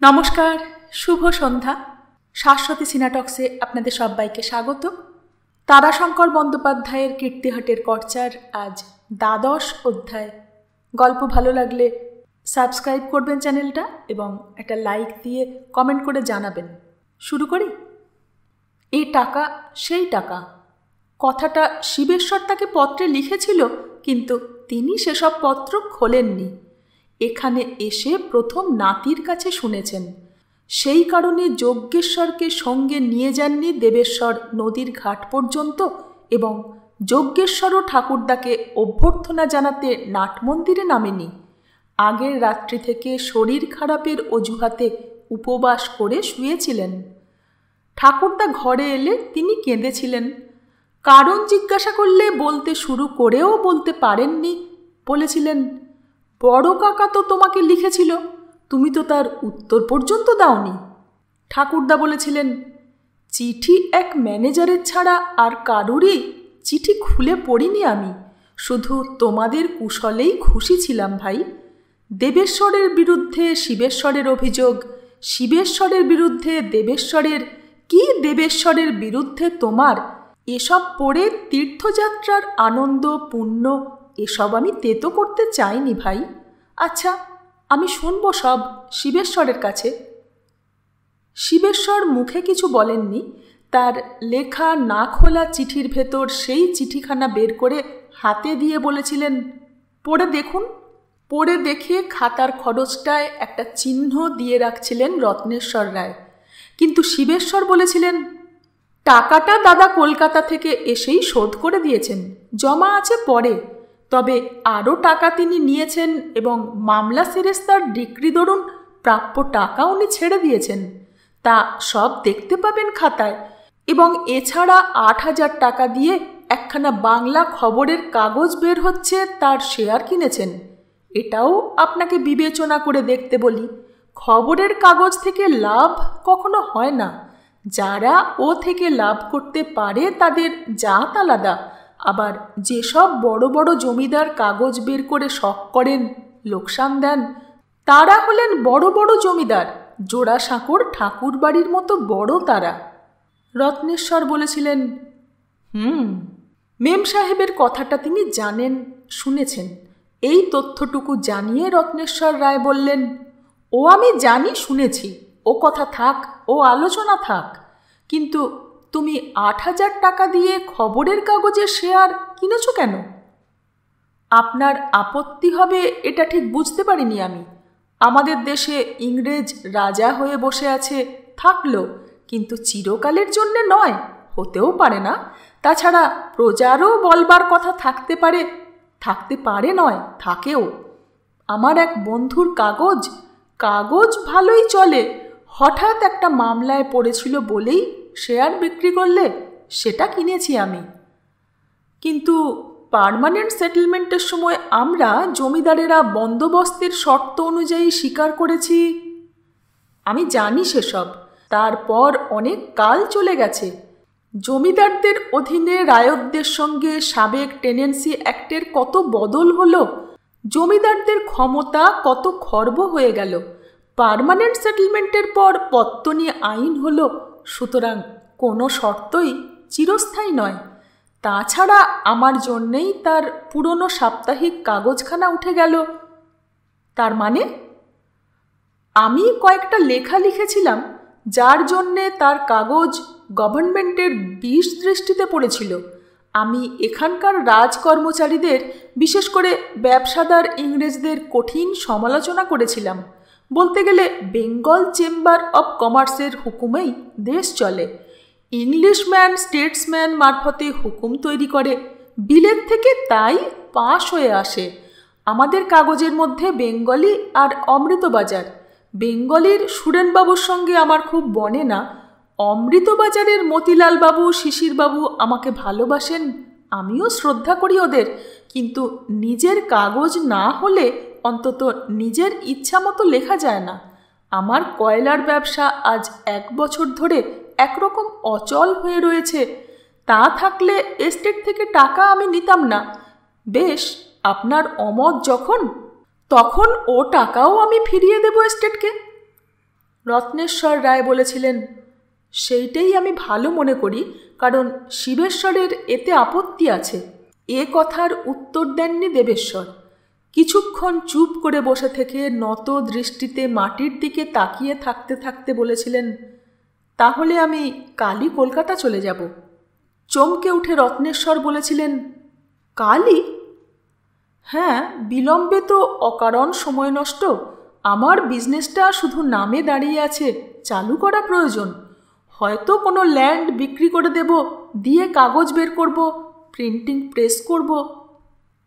নমস্কার, শুভ সন্ধ্যা। শাশ্বতী সিনাটক্সে আপনাদের সবাইকে স্বাগত। তারাশঙ্কর বন্দ্যোপাধ্যায়ের কীর্তিহাটের কর্চার আজ ১২ অধ্যায়। গল্প ভালো লাগলে সাবস্ক্রাইব করবেন চ্যানেলটা এবং একটা লাইক দিয়ে কমেন্ট করে জানাবেন। শুরু করি। এই টাকা সেই টাকা, কথাটা শিবেশ্বর তাকে পত্রে লিখেছিল, কিন্তু তিনি সেসব পত্র খোলেননি। এখানে এসে প্রথম নাতির কাছে শুনেছেন। সেই কারণে যজ্ঞেশ্বরকে সঙ্গে নিয়ে যাননি দেবেশ্বর নদীর ঘাট পর্যন্ত এবং যজ্ঞেশ্বরও ঠাকুরদাকে অভ্যর্থনা জানাতে নাটমন্দিরে নামেনি। আগের রাত্রি থেকে শরীর খারাপের অজুহাতে উপবাস করে শুয়েছিলেন। ঠাকুরদা ঘরে এলে তিনি কেঁদেছিলেন। কারণ জিজ্ঞাসা করলে বলতে শুরু করেও বলতে পারেননি। বলেছিলেন, বড় কাকা তো তোমাকে লিখেছিল, তুমি তো তার উত্তর পর্যন্ত দাওনি। ঠাকুরদা বলেছিলেন, চিঠি এক ম্যানেজারের ছাড়া আর কারুরই চিঠি খুলে পড়িনি আমি, শুধু তোমাদের কুশলেই খুশি ছিলাম ভাই। দেবেশ্বরের বিরুদ্ধে শিবেশ্বরের অভিযোগ, শিবেশ্বরের বিরুদ্ধে দেবেশ্বরের, কি দেবেশ্বরের বিরুদ্ধে তোমার, এসব পড়ে তীর্থযাত্রার আনন্দ পুণ্য এসব আমি তেতো করতে চাইনি ভাই। আচ্ছা, আমি শুনব সব শিবেশ্বরের কাছে। শিবেশ্বর মুখে কিছু বলেননি। তার লেখা না খোলা চিঠির ভেতর সেই চিঠিখানা বের করে হাতে দিয়ে বলেছিলেন, পড়ে দেখুন। পড়ে দেখে খাতার খরচটায় একটা চিহ্ন দিয়ে রাখছিলেন রত্নেশ্বর রায়। কিন্তু শিবেশ্বর বলেছিলেন, টাকাটা দাদা কলকাতা থেকে এসেই শোধ করে দিয়েছেন, জমা আছে পরে। তবে আরও টাকা তিনি নিয়েছেন এবং মামলা সেরেস্তার ডিক্রি দরুন প্রাপ্য টাকা উনি ছেড়ে দিয়েছেন, তা সব দেখতে পাবেন খাতায়। এবং এছাড়া ৮,০০০ টাকা দিয়ে একখানা বাংলা খবরের কাগজ বের হচ্ছে, তার শেয়ার কিনেছেন। এটাও আপনাকে বিবেচনা করে দেখতে বলি। খবরের কাগজ থেকে লাভ কখনো হয় না। যারা ও থেকে লাভ করতে পারে তাদের জাত আলাদা। আবার যেসব বড় বড় জমিদার কাগজ বের করে শখ করেন, লোকসান দেন, তারা হলেন বড় বড় জমিদার, জোড়াসাঁকোর ঠাকুর বাড়ির মতো বড় তারা। রত্নেশ্বর বলেছিলেন, মেম সাহেবের কথাটা তিনি জানেন, শুনেছেন। এই তথ্যটুকু জানিয়ে রত্নেশ্বর রায় বললেন, ও আমি জানি, শুনেছি, ও কথা থাক, ও আলোচনা থাক। কিন্তু তুমি ৮,০০০ টাকা দিয়ে খবরের কাগজের শেয়ার কিনেছ কেন? আপনার আপত্তি হবে এটা ঠিক বুঝতে পারিনি আমি। আমাদের দেশে ইংরেজ রাজা হয়ে বসে আছে, থাকলো, কিন্তু চিরকালের জন্যে নয়, হতেও পারে না। তাছাড়া প্রজারও বলবার কথা থাকতে পারে, থাকতে পারে নয়, থাকেও। আমার এক বন্ধুর কাগজ কাগজ ভালোই চলে, হঠাৎ একটা মামলায় পড়েছিল বলেই শেয়ার বিক্রি করলে সেটা কিনেছি আমি। কিন্তু পার্মানেন্ট সেটেলমেন্টের সময় আমরা জমিদারেরা বন্দোবস্তের শর্ত অনুযায়ী স্বীকার করেছি। আমি জানি সেসব, তারপর অনেক কাল চলে গেছে। জমিদারদের অধীনে রায়তদের সঙ্গে সাবেক টেনেন্সি অ্যাক্টের কত বদল হলো, জমিদারদের ক্ষমতা কত খর্ব হয়ে গেল। পার্মানেন্ট সেটেলমেন্টের পর পত্তনি আইন হলো, সুতরাং কোনো শর্তই চিরস্থায়ী নয়। তাছাড়া আমার জন্যেই তার পুরনো সাপ্তাহিক কাগজখানা উঠে গেল। তার মানে আমি কয়েকটা লেখা লিখেছিলাম, যার জন্যে তার কাগজ গভর্নমেন্টের বিষ দৃষ্টিতে পড়েছিল। আমি এখানকার রাজকর্মচারীদের, বিশেষ করে ব্যবসাদার ইংরেজদের কঠিন সমালোচনা করেছিলাম। বলতে গেলে বেঙ্গল চেম্বার অব কমার্সের হুকুমেই দেশ চলে। ইংলিশম্যান স্টেটসম্যান মারফতে হুকুম তৈরি করে, বিলেত থেকে তাই পাশ হয়ে আসে। আমাদের কাগজের মধ্যে বেঙ্গলি আর অমৃতবাজার। বেঙ্গলির সুরেনবাবুর সঙ্গে আমার খুব বনে না। অমৃতবাজারের মতিলালবাবু, শিশিরবাবু আমাকে ভালোবাসেন, আমিও শ্রদ্ধা করি ওদের। কিন্তু নিজের কাগজ না হলে অন্তত নিজের ইচ্ছা মতো লেখা যায় না। আমার কয়লার ব্যবসা আজ ১ বছর ধরে একরকম অচল হয়ে রয়েছে। তা থাকলে এস্টেট থেকে টাকা আমি নিতাম না। বেশ, আপনার অমত যখন, তখন ও টাকাও আমি ফিরিয়ে দেব এস্টেটকে। রত্নেশ্বর রায় বলেছিলেন, সেইটাই আমি ভালো মনে করি, কারণ শিবেশ্বরের এতে আপত্তি আছে। এ কথার উত্তর দেননি দেবেশ্বর। কিছুক্ষণ চুপ করে বসে থেকে নত দৃষ্টিতে মাটির দিকে তাকিয়ে থাকতে থাকতে বলেছিলেন, তাহলে আমি কালই কলকাতা চলে যাব। চমকে উঠে রত্নেশ্বর বলেছিলেন, কালই? হ্যাঁ, বিলম্বে তো অকারণ সময় নষ্ট। আমার বিজনেসটা শুধু নামে দাঁড়িয়ে আছে, চালু করা প্রয়োজন। হয়তো কোনো ল্যান্ড বিক্রি করে দেব, দিয়ে কাগজ বের করব, প্রিন্টিং প্রেস করব।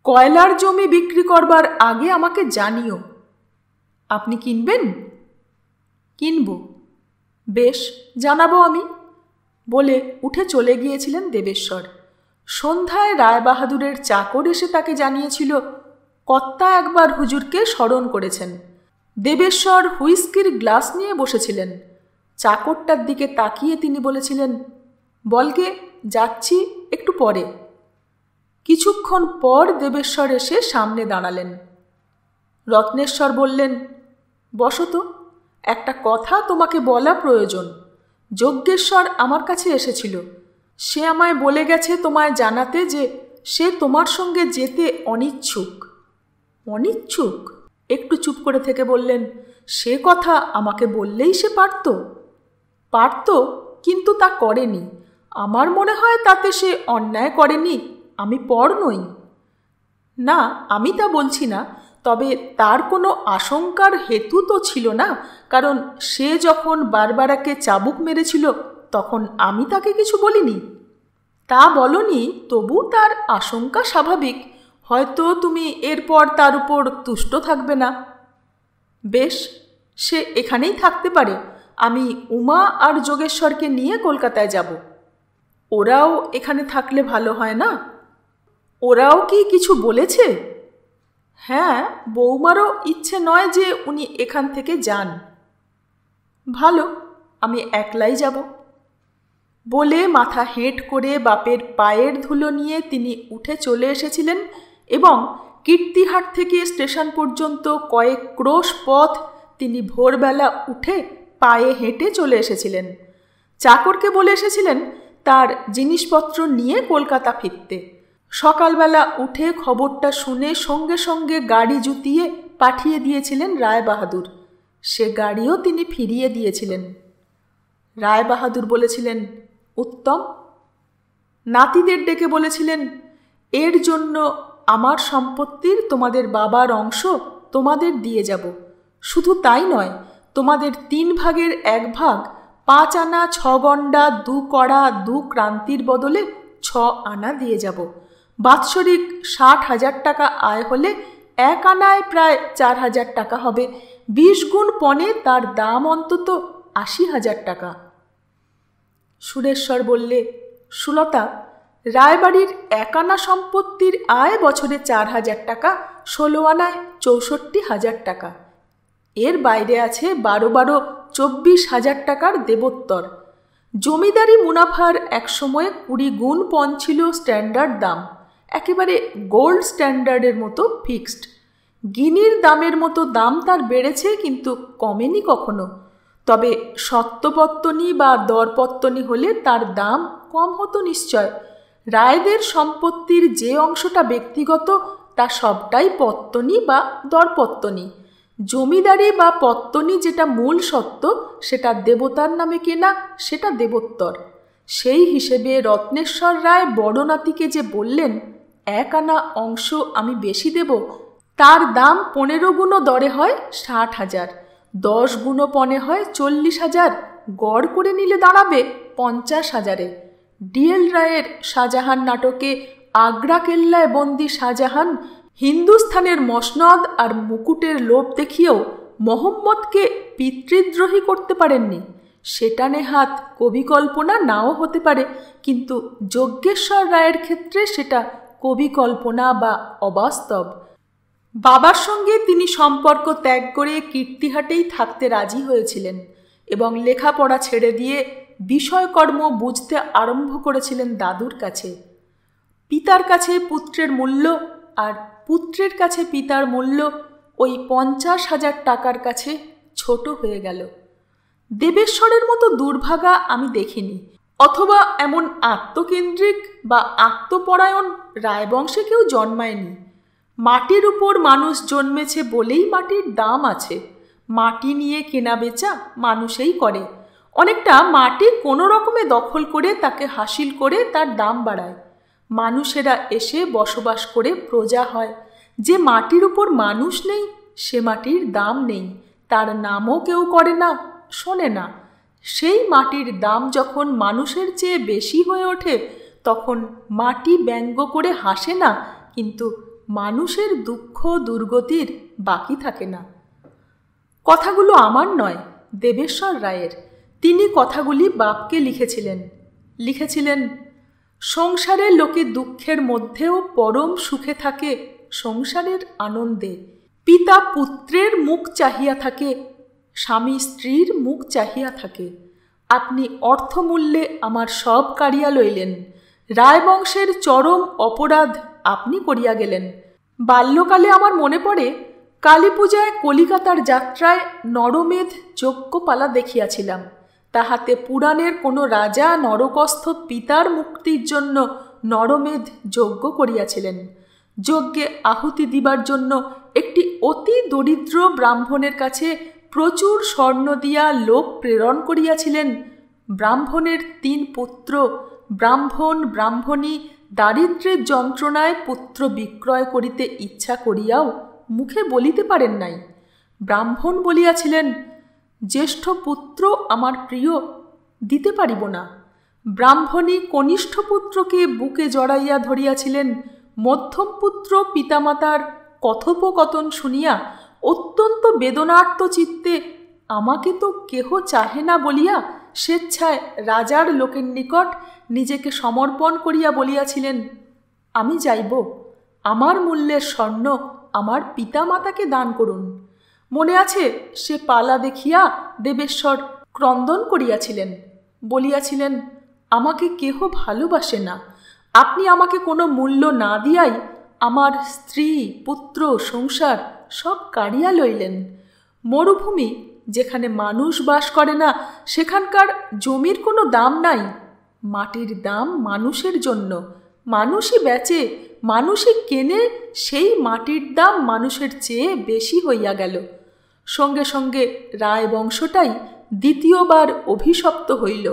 কয়লার জমি বিক্রি করবার আগে আমাকে জানিও। আপনি কিনবেন? কিনব। বেশ, জানাবো আমি, বলে উঠে চলে গিয়েছিলেন দেবেশ্বর। সন্ধ্যায় রায়বাহাদুরের চাকর এসে তাকে জানিয়েছিল, কর্তা একবার হুজুরকে স্মরণ করেছেন। দেবেশ্বর হুইস্কির গ্লাস নিয়ে বসেছিলেন। চাকরটার দিকে তাকিয়ে তিনি বলেছিলেন, বলগে, যাচ্ছি একটু পরে। কিছুক্ষণ পর দেবেশ্বর এসে সামনে দাঁড়ালেন। রত্নেশ্বর বললেন, বসো তো, একটা কথা তোমাকে বলা প্রয়োজন। যজ্ঞেশ্বর আমার কাছে এসেছিল। সে আমায় বলে গেছে তোমায় জানাতে যে সে তোমার সঙ্গে যেতে অনিচ্ছুক। অনিচ্ছুক? একটু চুপ করে থেকে বললেন, সে কথা আমাকে বললেই সে পারত। পারত, কিন্তু তা করেনি। আমার মনে হয় তাতে সে অন্যায় করেনি। আমি পর নই। না, আমি তা বলছি না, তবে তার কোনো আশঙ্কার হেতু তো ছিল না, কারণ সে যখন বারবারাকে চাবুক মেরেছিল তখন আমি তাকে কিছু বলিনি। তা বলনি, তবু তার আশঙ্কা স্বাভাবিক। হয়তো তুমি এরপর তার উপর তুষ্ট থাকবে না। বেশ, সে এখানেই থাকতে পারে। আমি উমা আর যোগেশ্বরকে নিয়ে কলকাতায় যাব। ওরাও এখানে থাকলে ভালো হয় না? ওরাও কি কিছু বলেছে? হ্যাঁ, বৌমারও ইচ্ছে নয় যে উনি এখান থেকে যান। ভালো, আমি একলাই যাব। বলে মাথা হেঁট করে বাপের পায়ের ধুলো নিয়ে তিনি উঠে চলে এসেছিলেন এবং কীর্তিহাট থেকে স্টেশন পর্যন্ত কয়েক ক্রোশ পথ তিনি ভোরবেলা উঠে পায়ে হেঁটে চলে এসেছিলেন। চাকরকে বলে এসেছিলেন তার জিনিসপত্র নিয়ে কলকাতা ফিরতে। সকালবেলা উঠে খবরটা শুনে সঙ্গে সঙ্গে গাড়ি জুতিয়ে পাঠিয়ে দিয়েছিলেন রায়বাহাদুর। সে গাড়িও তিনি ফিরিয়ে দিয়েছিলেন। রায়বাহাদুর বলেছিলেন, উত্তম। নাতিদের ডেকে বলেছিলেন, এর জন্য আমার সম্পত্তির তোমাদের বাবার অংশ তোমাদের দিয়ে যাব। শুধু তাই নয়, তোমাদের 3 ভাগের 1 ভাগ 5 আনা 6 গণ্ডা 2 কড়া 2 ক্রান্তির বদলে 6 আনা দিয়ে যাব। বাৎসরিক 60,000 টাকা আয় হলে 1 আনায় প্রায় 4,000 টাকা হবে। 20 গুণ পণে তার দাম অন্তত 80,000 টাকা। সুরেশ্বর বললে, সুলতা, রায়বাড়ির 1 আনা সম্পত্তির আয় বছরে 4,000 টাকা, 16 আনায় 64,000 টাকা। এর বাইরে আছে 12 24,000 টাকার দেবোত্তর। জমিদারি মুনাফার একসময়ে 20 গুণ পণ ছিল স্ট্যান্ডার্ড দাম, একেবারে গোল্ড স্ট্যান্ডার্ডের মতো ফিক্সড। গিনির দামের মতো দাম তার বেড়েছে, কিন্তু কমেনি কখনো। তবে সত্যপত্তনী বা দরপত্তনী হলে তার দাম কম হতো নিশ্চয়। রায়দের সম্পত্তির যে অংশটা ব্যক্তিগত তা সবটাই পত্তনী বা দরপত্তনী। জমিদারি বা পত্তনী যেটা মূল সত্ত্ব সেটা দেবতার নামে কেনা, সেটা দেবোত্তর। সেই হিসেবে রত্নেশ্বর রায় বড় নাতিকে যে বললেন 1 আনা অংশ আমি বেশি দেব, তার দাম 15 গুণ দরে হয় 60,000, 10 গুণ পণে হয় 40,000, গড় করে নিলে দাঁড়াবে 50,000-এ। ডিএল রায়ের শাহজাহান নাটকে আগ্রা কেল্লায় বন্দি শাহজাহান হিন্দুস্থানের মসনদ আর মুকুটের লোভ দেখিয়েও মোহাম্মদকে পিতৃদ্রোহী করতে পারেননি। সেটা নেহাত কবিকল্পনা নাও হতে পারে, কিন্তু যজ্ঞেশ্বর রায়ের ক্ষেত্রে সেটা কবিকল্পনা বা অবাস্তব। বাবার সঙ্গে তিনি সম্পর্ক ত্যাগ করে কীর্তিহাটেই থাকতে রাজি হয়েছিলেন এবং লেখাপড়া ছেড়ে দিয়ে বিষয়কর্ম বুঝতে আরম্ভ করেছিলেন দাদুর কাছে। পিতার কাছে পুত্রের মূল্য আর পুত্রের কাছে পিতার মূল্য ওই 50,000 টাকার কাছে ছোট হয়ে গেল। দেবেশ্বরের মতো দুর্ভাগা আমি দেখিনি, অথবা এমন আত্মকেন্দ্রিক বা আত্মপরায়ণ রায়বংশে কেউ জন্মায়নি। মাটির উপর মানুষ জন্মেছে বলেই মাটির দাম আছে। মাটি নিয়ে কেনা বেচা মানুষেই করে। অনেকটা মাটি কোনো রকমে দখল করে তাকে হাসিল করে তার দাম বাড়ায়। মানুষেরা এসে বসবাস করে প্রজা হয়। যে মাটির উপর মানুষ নেই সে মাটির দাম নেই, তার নামও কেউ করে না, শোনে না। সেই মাটির দাম যখন মানুষের চেয়ে বেশি হয়ে ওঠে তখন মাটি ব্যঙ্গ করে হাসে না, কিন্তু মানুষের দুঃখ দুর্গতির বাকি থাকে না। কথাগুলো আমার নয়, দেবেশ্বর রায়ের। তিনি কথাগুলি বাপকে লিখেছিলেন, সংসারে লোকে দুঃখের মধ্যেও পরম সুখে থাকে সংসারের আনন্দে। পিতা পুত্রের মুখ চাহিয়া থাকে, স্বামী স্ত্রীর মুখ চাহিয়া থাকে। আপনি অর্থমূল্যে আমার সব কাড়িয়া লইলেন। রায়বংশের চরম অপরাধ আপনি করিয়া গেলেন। বাল্যকালে আমার মনে পড়ে, কালী পূজায় কলিকাতার যাত্রায় নরমেধ যজ্ঞপালা দেখিয়াছিলাম। তাহাতে পুরাণের কোনো রাজা নরকস্থ পিতার মুক্তির জন্য নরমেধ যজ্ঞ করিয়াছিলেন। যজ্ঞে আহুতি দিবার জন্য একটি অতি দরিদ্র ব্রাহ্মণের কাছে প্রচুর স্বর্ণ দিয়া লোক প্রেরণ করিয়াছিলেন। ব্রাহ্মণের 3 পুত্র, ব্রাহ্মণ ব্রাহ্মণী দারিদ্র্যের যন্ত্রণায় পুত্র বিক্রয় করিতে ইচ্ছা করিয়াও মুখে বলিতে পারেন নাই। ব্রাহ্মণ বলিয়াছিলেন, জ্যেষ্ঠ পুত্র আমার প্রিয়, দিতে পারিব না। ব্রাহ্মণী কনিষ্ঠ পুত্রকে বুকে জড়াইয়া ধরিয়াছিলেন। মধ্যম পুত্র পিতামাতার কথোপকথন শুনিয়া অত্যন্ত বেদনার্ত চিত্তে আমাকে তো কেহ চাহে না বলিয়া স্বেচ্ছায় রাজার লোকের নিকট নিজেকে সমর্পণ করিয়া বলিয়াছিলেন, আমি যাইব, আমার মূল্যের স্বর্ণ আমার পিতামাতাকে দান করুন। মনে আছে, সে পালা দেখিয়া দেবেশ্বর ক্রন্দন করিয়াছিলেন, বলিয়াছিলেন, আমাকে কেহ ভালোবাসে না। আপনি আমাকে কোনো মূল্য না দিয়াই আমার স্ত্রী পুত্র সংসার সব কাড়িয়া লইলেন। মরুভূমি, যেখানে মানুষ বাস করে না, সেখানকার জমির কোনো দাম নাই। মাটির দাম মানুষের জন্য, মানুষই বেচে, মানুষই কেনে, সেই মাটির দাম মানুষের চেয়ে বেশি হইয়া গেল। সঙ্গে সঙ্গে রায়বংশটাই দ্বিতীয়বার অভিশপ্ত হইল।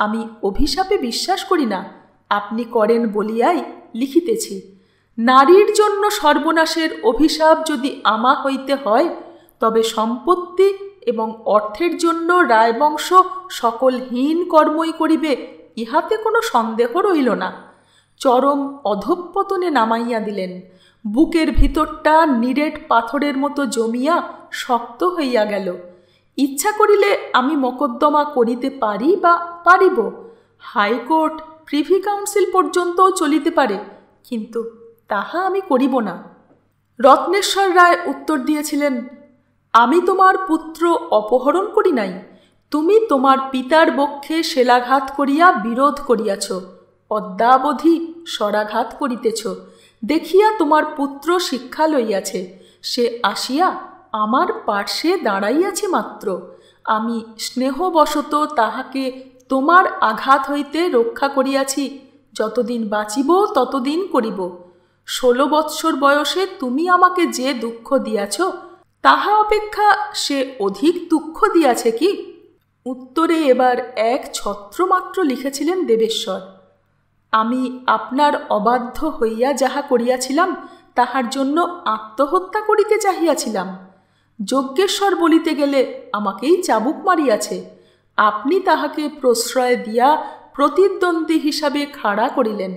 আমি অভিশাপে বিশ্বাস করি না, আপনি করেন বলিয়াই লিখিতেছি। নারীর জন্য সর্বনাশের অভিশাপ যদি আমা হইতে হয়, তবে সম্পত্তি এবং অর্থের জন্য রায়বংশ সকল হীন কর্মই করিবে, ইহাতে কোনো সন্দেহ রইল না। চরম অধঃপতনে নামাইয়া দিলেন। বুকের ভিতরটা নিরেট পাথরের মতো জমিয়া শক্ত হইয়া গেল। ইচ্ছা করিলে আমি মোকদ্দমা করিতে পারি বা পারিব, হাইকোর্ট প্রিভি কাউন্সিল পর্যন্তও চলিতে পারে, কিন্তু তাহা আমি করিব না। রত্নেশ্বর রায় উত্তর দিয়েছিলেন, আমি তোমার পুত্র অপহরণ করি নাই। তুমি তোমার পিতার বক্ষে শেলাঘাত করিয়া বিরোধ করিয়াছ, অদ্যাবধি স্বরাঘাত করিতেছ। দেখিয়া তোমার পুত্র শিক্ষা লইয়াছে, সে আসিয়া আমার পার্শ্বে দাঁড়াইয়াছে মাত্র। আমি স্নেহবশত তাহাকে তোমার আঘাত হইতে রক্ষা করিয়াছি। যতদিন বাঁচিব ততদিন করিব। 16 বৎসর বয়সে তুমি আমাকে যে দুঃখ দিয়াছ, তাহা অপেক্ষা সে অধিক দুঃখ দিয়াছে কি? উত্তরে এবার 1 ছত্র মাত্র লিখেছিলেন দেবেশ্বর, আমি আপনার অবাধ্য হইয়া যাহা করিয়াছিলাম তাহার জন্য আত্মহত্যা করিতে চাহিয়াছিলাম। যজ্ঞেশ্বর বলিতে গেলে আমাকেই চাবুক মারিয়াছে। আপনি তাহাকে প্রশ্রয় দিয়া প্রতিদ্বন্দ্বী হিসাবে খাড়া করিলেন।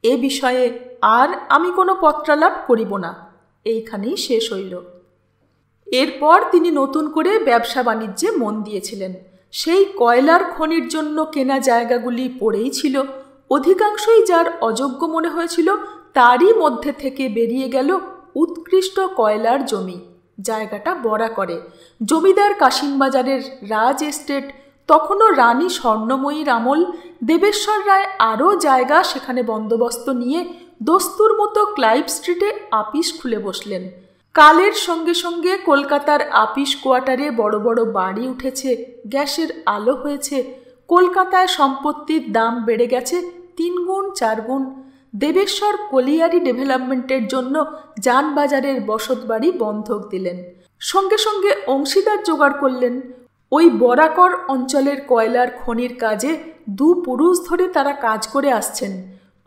এ বিষয়ে আর আমি কোনো পত্রালাপ করিব না। এইখানেই শেষ হইল। এরপর তিনি নতুন করে ব্যবসা বাণিজ্যে মন দিয়েছিলেন। সেই কয়লার খনির জন্য কেনা জায়গাগুলি পড়েই ছিল। অধিকাংশই যার অযোগ্য মনে হয়েছিল, তারই মধ্যে থেকে বেরিয়ে গেল উৎকৃষ্ট কয়লার জমি। জায়গাটা বড়া করে। জমিদার কাশিমবাজারের রাজ এস্টেট, তখনও রানী স্বর্ণময়ীর আমল। দেবেশ্বর রায় আরও জায়গা সেখানে বন্দোবস্ত নিয়ে দস্তুর মতো ক্লাইভ স্ট্রিটে আপিস খুলে বসলেন। কালের সঙ্গে সঙ্গে কলকাতার আপিস কোয়ার্টারে বড় বড় বাড়ি উঠেছে, গ্যাসের আলো হয়েছে, কলকাতায় সম্পত্তির দাম বেড়ে গেছে 3 গুণ 4 গুণ। দেবেশ্বর কলিয়ারি ডেভেলপমেন্টের জন্য যানবাজারের বসতবাড়ি বন্ধক দিলেন, সঙ্গে সঙ্গে অংশীদার জোগাড় করলেন। ওই বরাকর অঞ্চলের কয়লার খনির কাজে 2 পুরুষ ধরে তারা কাজ করে আসছেন।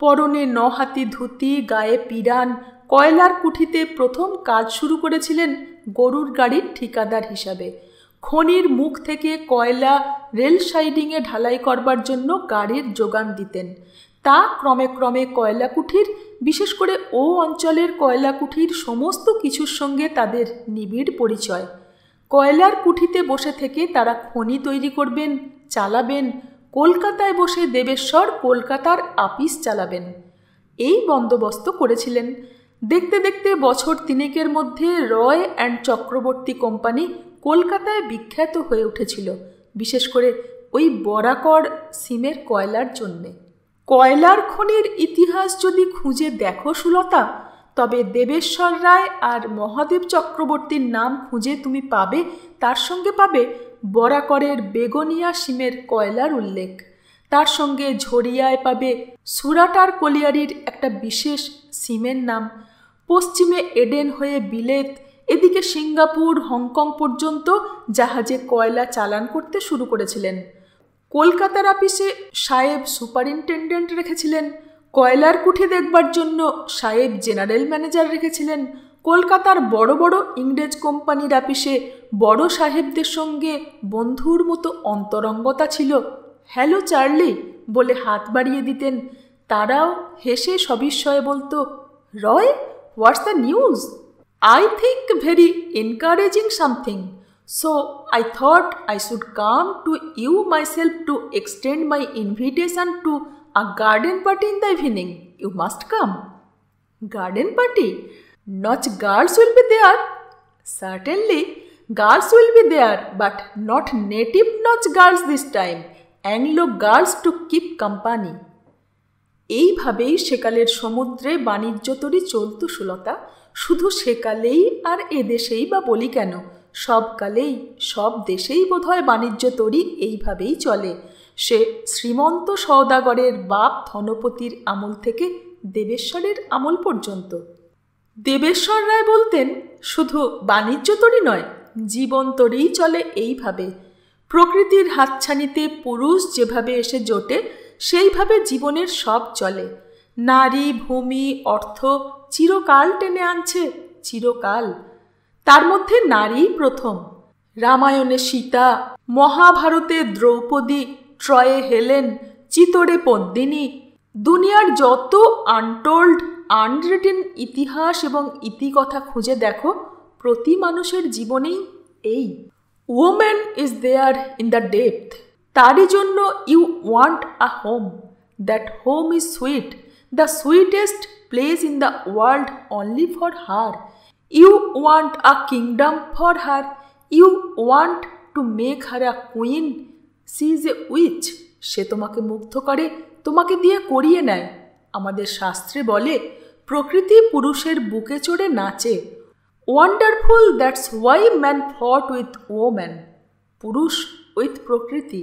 পরনে 9 হাতি ধুতি, গায়ে পিরান। কয়লার কুঠিতে প্রথম কাজ শুরু করেছিলেন গরুর গাড়ির ঠিকাদার হিসাবে। খনির মুখ থেকে কয়লা রেল সাইডিংয়ে ঢালাই করবার জন্য গাড়ির যোগান দিতেন। তা ক্রমে ক্রমে কয়লা কুঠির, বিশেষ করে ও অঞ্চলের কয়লা কুঠির সমস্ত কিছুর সঙ্গে তাদের নিবিড় পরিচয়। কয়লার কুঠিতে বসে থেকে তারা খনি তৈরি করবেন, চালাবেন। কলকাতায় বসে দেবেশ্বর কলকাতার আপিস চালাবেন, এই বন্দোবস্ত করেছিলেন। দেখতে দেখতে বছর 3 মধ্যে রয় অ্যান্ড চক্রবর্তী কোম্পানি কলকাতায় বিখ্যাত হয়ে উঠেছিল, বিশেষ করে ওই বরাকর সিমের কয়লার জন্যে। কয়লার খনির ইতিহাস যদি খুঁজে দেখো সুলতা, তবে দেবেশ্বর রায় আর মহাদেব চক্রবর্তীর নাম খুঁজে তুমি পাবে, তার সঙ্গে পাবে বরাকরের বেগনিয়া সিমের কয়লার উল্লেখ। তার সঙ্গে ঝরিয়ায় পাবে সুরাটার কলিয়ারির একটা বিশেষ সিমের নাম। পশ্চিমে এডেন হয়ে বিলেত, এদিকে সিঙ্গাপুর, হংকং পর্যন্ত জাহাজে কয়লা চালান করতে শুরু করেছিলেন। কলকাতার আপিসে সাহেব সুপারিনটেন্ডেন্ট রেখেছিলেন, কয়লার কুঠি দেখবার জন্য সাহেব জেনারেল ম্যানেজার রেখেছিলেন। কলকাতার বড় বড় ইংরেজ কোম্পানির আপিসে বড় সাহেবদের সঙ্গে বন্ধুর মতো অন্তরঙ্গতা ছিল। হ্যালো চার্লি বলে হাত বাড়িয়ে দিতেন। তারাও হেসে সবিস্ময়ে বলতো, Roy, what's the news? I think very encouraging something. So I thought I should come to you myself to extend my invitation to a garden party in the evening. You must come. Garden party? Not girls will be there. Certainly, girls will be there, but not native Notch girls this time. Anglo girls to keep company. এইভাবেই সেকালের সমুদ্রে বাণিজ্য তরী চলত সুলতা। শুধু সেকালেই আর এদেশেই বা বলি কেন, সব কালেই সব দেশেই বোধহয় বাণিজ্য তরী এইভাবেই চলে। সে শ্রীমন্ত সওদাগরের বাপ ধনপতির আমল থেকে দেবেশ্বরের আমল পর্যন্ত। দেবেশ্বর রায় বলতেন, শুধু বাণিজ্য তরী নয়, জীবন তরীই চলে এইভাবে। প্রকৃতির হাতছানিতে পুরুষ যেভাবে এসে জোটে, সেইভাবে জীবনের সব চলে। নারী, ভূমি, অর্থ চিরকাল টেনে আনছে, চিরকাল। তার মধ্যে নারী প্রথম। রামায়ণে সীতা, মহাভারতে দ্রৌপদী, ট্রয়ে হেলেন, চিতোরে পদ্মিনী, দুনিয়ার যত আনটোল্ড আনরিটেন ইতিহাস এবং ইতিকথা খুঁজে দেখো, প্রতি মানুষের জীবনেই এই woman is there in the depth. তারই জন্য you want a home. That home is sweet, the sweetest place in the world only for her. You want a kingdom for her. You want to make her a queen. She is a witch. সে তোমাকে মুগ্ধ করে, তোমাকে দিয়ে করিয়ে নেয়। আমাদের শাস্ত্রে বলে, প্রকৃতি পুরুষের বুকে চড়ে নাচে। ওয়ান্ডারফুল, দ্যাটস ওয়াই ম্যান ফট উইথ ওম্যান। পুরুষ উইথ প্রকৃতি।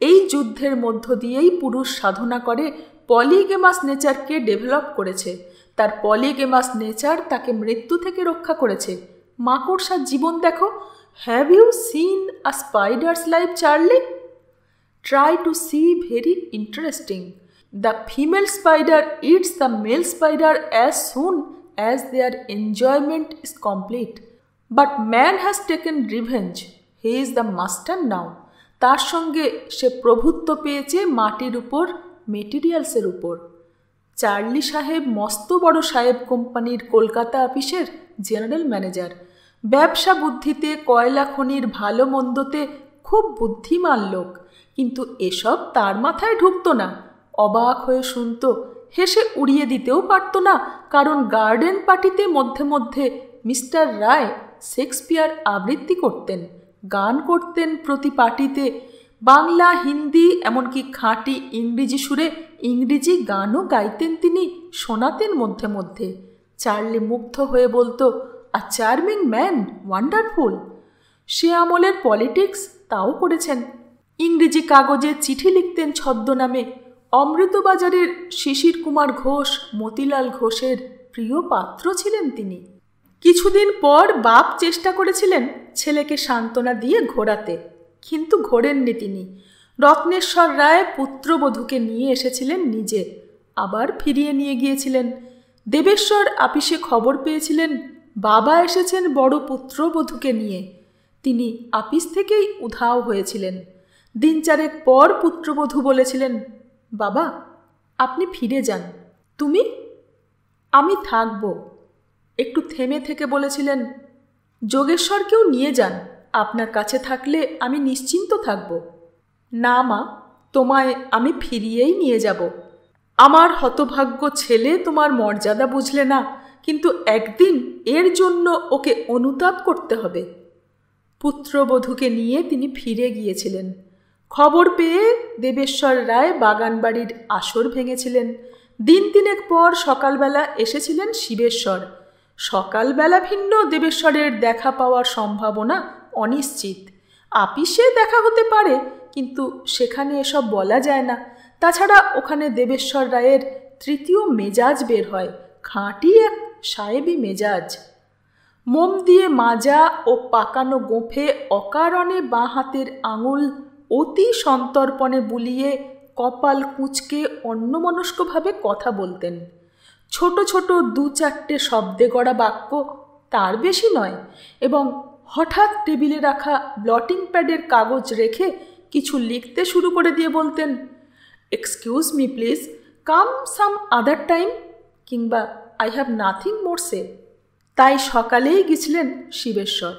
এই যুদ্ধের মধ্য দিয়েই পুরুষ সাধনা করে পলিগেমাস নেচারকে ডেভেলপ করেছে। তার পলিগেমাস নেচার তাকে মৃত্যু থেকে রক্ষা করেছে। মাকড়সার জীবন দেখো। Have you seen a spider's life, Charlie? Try to see, very interesting. The female spider eats the male spider as soon as their enjoyment is complete. But man has taken revenge. He is the master now. তার সঙ্গে সে প্রভুত্ব পেয়েছে মাটির উপর, মেটেরিয়ালসের উপর। Charlie সাহেব মস্ত বড় সাহেব কোম্পানির কলকাতা অফিসের জেনারেল ম্যানেজার। ব্যবসা বুদ্ধিতে, কয়লা খনির ভালো মন্দতে খুব বুদ্ধিমান লোক। কিন্তু এসব তার মাথায় ঢুকত না। অবাক হয়ে শুনত, হেসে উড়িয়ে দিতেও পারত না, কারণ গার্ডেন পার্টিতে মধ্যে মধ্যে মিস্টার রায় শেক্সপিয়ার আবৃত্তি করতেন, গান করতেন প্রতি পার্টিতে। বাংলা, হিন্দি, এমনকি খাঁটি ইংরেজি সুরে ইংরেজি গানও গাইতেন তিনি, শোনাতেন মধ্যে মধ্যে। চার্লি মুগ্ধ হয়ে বলতো, চার্মিং ম্যান, ওয়ান্ডারফুল। সে আমলের পলিটিক্স তাও করেছেন। ইংরেজি কাগজে চিঠি লিখতেন ছদ্মনামে। অমৃতবাজারের শিশির কুমার ঘোষ, মতিলাল ঘোষের প্রিয় পাত্র ছিলেন তিনি। কিছুদিন পর বাপ চেষ্টা করেছিলেন ছেলেকে সান্ত্বনা দিয়ে ঘোরাতে, কিন্তু ঘোরেননি তিনি। রত্নেশ্বর রায় পুত্রবধূকে নিয়ে এসেছিলেন নিজে, আবার ফিরিয়ে নিয়ে গিয়েছিলেন। দেবেশ্বর আপিসে খবর পেয়েছিলেন বাবা এসেছেন বড় পুত্রবধূকে নিয়ে। তিনি আপিস থেকেই উধাও হয়েছিলেন। দিন চারেক পর পুত্রবধূ বলেছিলেন, বাবা আপনি ফিরে যান। তুমি? আমি থাকব। একটু থেমে থেকে বলেছিলেন, যোগেশ্বরকেও নিয়ে যান, আপনার কাছে থাকলে আমি নিশ্চিন্ত থাকব। না মা, তোমায় আমি ফিরিয়েই নিয়ে যাব। আমার হতভাগ্য ছেলে তোমার মর্যাদা বুঝলে না, কিন্তু একদিন এর জন্য ওকে অনুতাপ করতে হবে। পুত্রবধূকে নিয়ে তিনি ফিরে গিয়েছিলেন। খবর পেয়ে দেবেশ্বর রায় বাগানবাড়ির আসর ভেঙেছিলেন। দিন তিনেক পর সকালবেলা এসেছিলেন শিবেশ্বর। সকালবেলা ভিন্ন, দেবেশ্বরের দেখা পাওয়ার সম্ভাবনা অনিশ্চিত। আপিসে দেখা হতে পারে, কিন্তু সেখানে এসব বলা যায় না। তাছাড়া ওখানে দেবেশ্বর রায়ের তৃতীয় মেজাজ বের হয়, খাঁটি এক সাহেবী মেজাজ। মোম দিয়ে মাজা ও পাকানো গোঁফে অকারণে বাঁ হাতের আঙুল অতি সন্তর্পণে বুলিয়ে কপাল কুঁচকে অন্যমনস্কভাবে কথা বলতেন। ছোট ছোট 2-4টে শব্দে গড়া বাক্য, তার বেশি নয়, এবং হঠাৎ টেবিলে রাখা ব্লটিং প্যাডের কাগজ রেখে কিছু লিখতে শুরু করে দিয়ে বলতেন, excuse me please, come some other time, কিংবা I have nothing more say. তাই সকালেই গেছিলেন শিবেশ্বর।